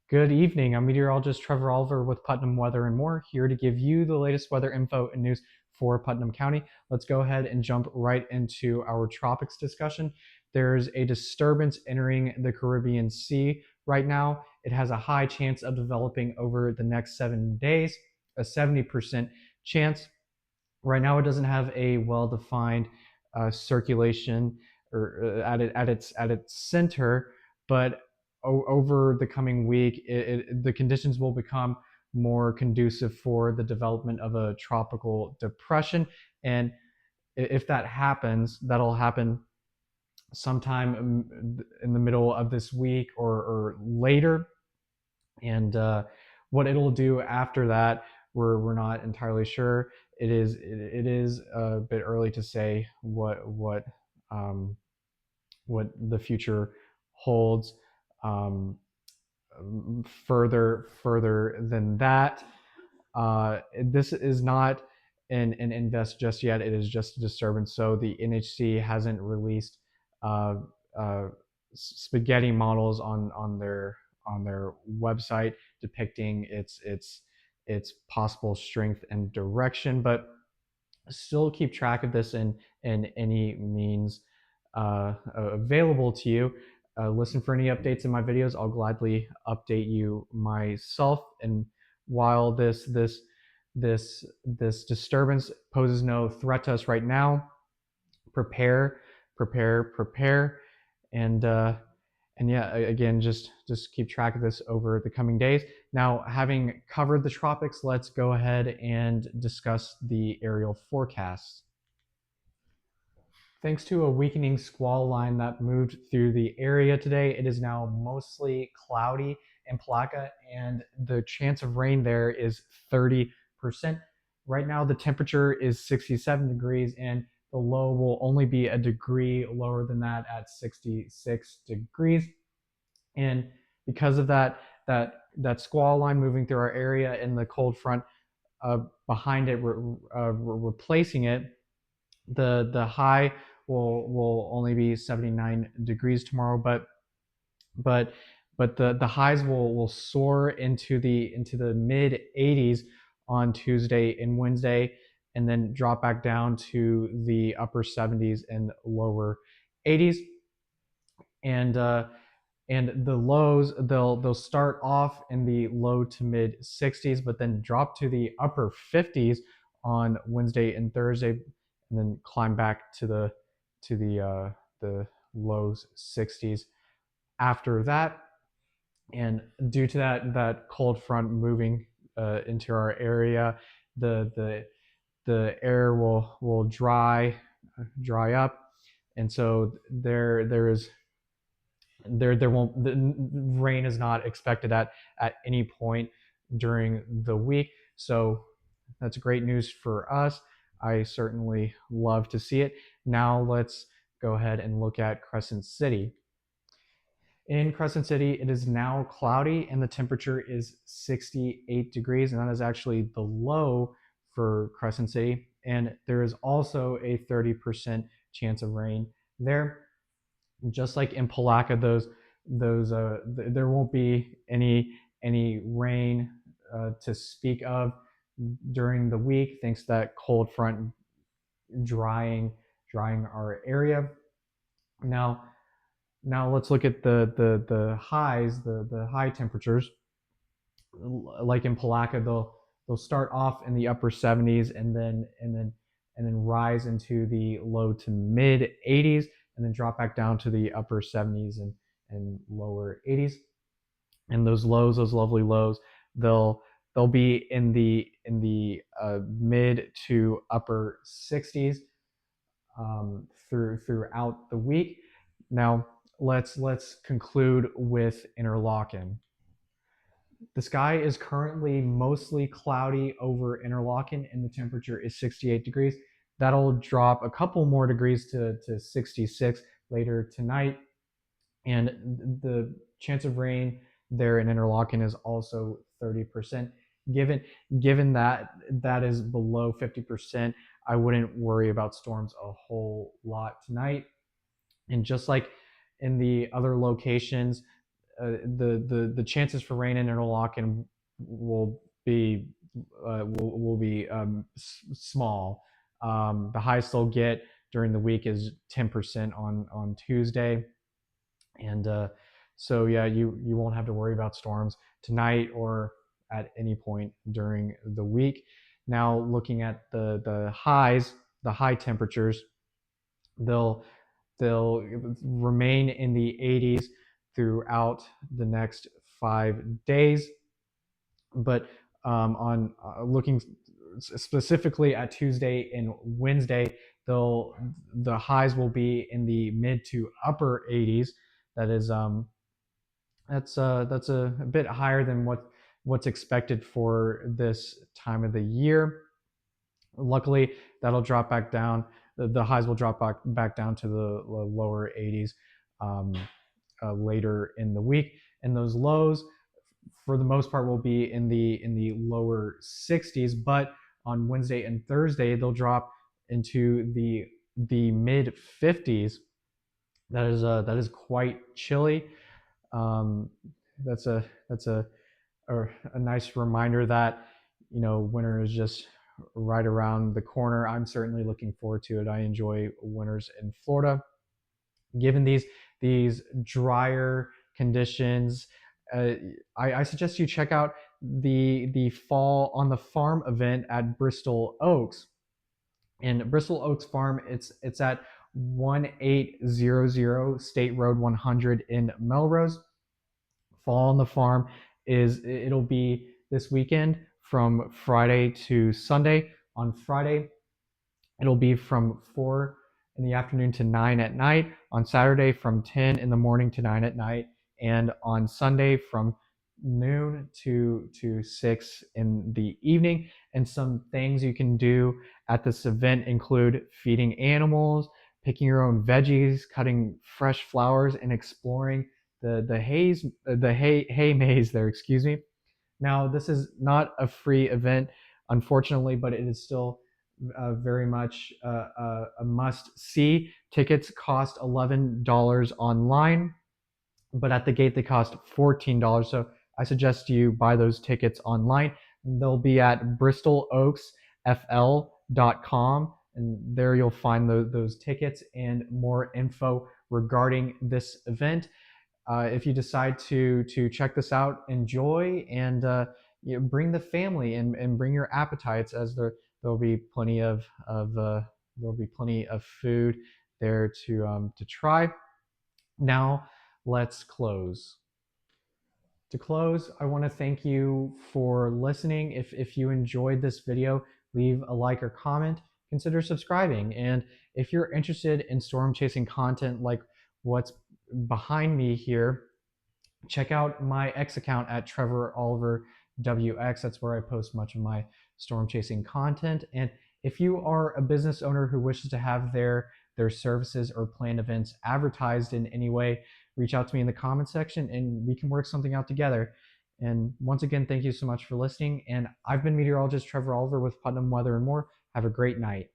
Good evening. I'm meteorologist Trevor Oliver with Putnam Weather and More, here to give you the latest weather info and news for Putnam County. Let's go ahead and jump right into our tropics discussion. There's a disturbance entering the Caribbean Sea right now. It has a high chance of developing over the next 7 days, a 70% chance. Right now, it doesn't have a well-defined circulation or at its center, but over the coming week, the conditions will become more conducive for the development of a tropical depression. And if that happens, that'll happen sometime in the middle of this week or later. And what it'll do after that, we're not entirely sure. It is a bit early to say um, what the future holds. Um, further than that, this is not an invest just yet. It is just a disturbance. So the NHC hasn't released uh, uh, spaghetti models on their website depicting its possible strength and direction, but still keep track of this in any means available to you. Listen for any updates in my videos. I'll gladly update you myself. And while this disturbance poses no threat to us right now, prepare, prepare, and yeah, again, just keep track of this over the coming days. Now, having covered the tropics, let's go ahead and discuss the aerial forecasts. Thanks to a weakening squall line that moved through the area today, it is now mostly cloudy in Palaka, and the chance of rain there is 30%. Right now, the temperature is 67 degrees, and the low will only be a degree lower than that at 66 degrees. And because of that squall line moving through our area and the cold front behind it, replacing it, the high will only be 79 degrees tomorrow, but the highs will soar into the mid 80s on Tuesday and Wednesday, and then drop back down to the upper 70s and lower 80s. And and the lows, they'll start off in the low to mid 60s, but then drop to the upper 50s on Wednesday and Thursday, and then climb back to the lows 60s after that. And due to that cold front moving into our area, the air will dry up, and so there won't the rain is not expected at any point during the week. So that's great news for us. I certainly love to see it. Now let's go ahead and look at Crescent City. In Crescent City, it is now cloudy and the temperature is 68 degrees, and that is actually the low for Crescent City. And there is also a 30% chance of rain there. Just like in Palaka, there won't be any rain to speak of during the week, thanks to that cold front drying our area. Now let's look at the highs, the high temperatures. Like in Palaka, they'll start off in the upper 70s, and then rise into the low to mid 80s, and then drop back down to the upper 70s and lower 80s. And those lows, those lovely lows, they'll be in the mid to upper 60s throughout the week. Now let's conclude with Interlaken. The sky is currently mostly cloudy over Interlaken, and the temperature is 68 degrees. That'll drop a couple more degrees to 66 later tonight. And the chance of rain there in Interlaken is also 30%. Given that is below 50%, I wouldn't worry about storms a whole lot tonight. And just like in the other locations, the chances for rain in Interlaken will be will be small. The highest they'll get during the week is 10% on Tuesday, and so yeah, you won't have to worry about storms tonight or at any point during the week. Now, looking at the highs, the high temperatures, they'll they'll remain in the 80s throughout the next 5 days. But on looking specifically at Tuesday and Wednesday, they'll the highs will be in the mid to upper 80s. That is that's a bit higher than what's expected for this time of the year. Luckily, that'll drop back down. The highs will drop back down to the lower 80s um, later in the week, and those lows, for the most part, will be in the lower 60s. But on Wednesday and Thursday, they'll drop into the mid 50s. That is quite chilly. Um, that's a nice reminder that winter is just right around the corner. I'm certainly looking forward to it. I enjoy winters in Florida. Given these drier conditions, uh, I suggest you check out the Fall on the Farm event at Bristol Oaks. And Bristol Oaks Farm, it's at 1800 State Road 100 in Melrose. Fall on the Farm it'll be this weekend from Friday to Sunday. On Friday, it'll be from 4 in the afternoon to 9 at night. On Saturday, from 10 in the morning to 9 at night. And on Sunday, from noon to 6 in the evening. And some things you can do at this event include feeding animals, picking your own veggies, cutting fresh flowers, and exploring the hay maze there. Excuse me. Now, this is not a free event, unfortunately, but it is still very much a must see. Tickets cost $11 online, but at the gate they cost $14. So I suggest you buy those tickets online. They'll be at bristoloaksfl.com, and there you'll find those tickets and more info regarding this event. If you decide to check this out, enjoy, and bring the family and bring your appetites, as there'll be plenty of food there to try. Now, let's close. To close, I want to thank you for listening. If you enjoyed this video, leave a like or comment. Consider subscribing. And if you're interested in storm chasing content like what's behind me here, check out my X account at Trevor Oliver WX. That's where I post much of my storm chasing content. And if you are a business owner who wishes to have their services or planned events advertised in any way, reach out to me in the comment section and we can work something out together. And once again, thank you so much for listening. And I've been meteorologist Trevor Oliver with Putnam Weather and More. Have a great night.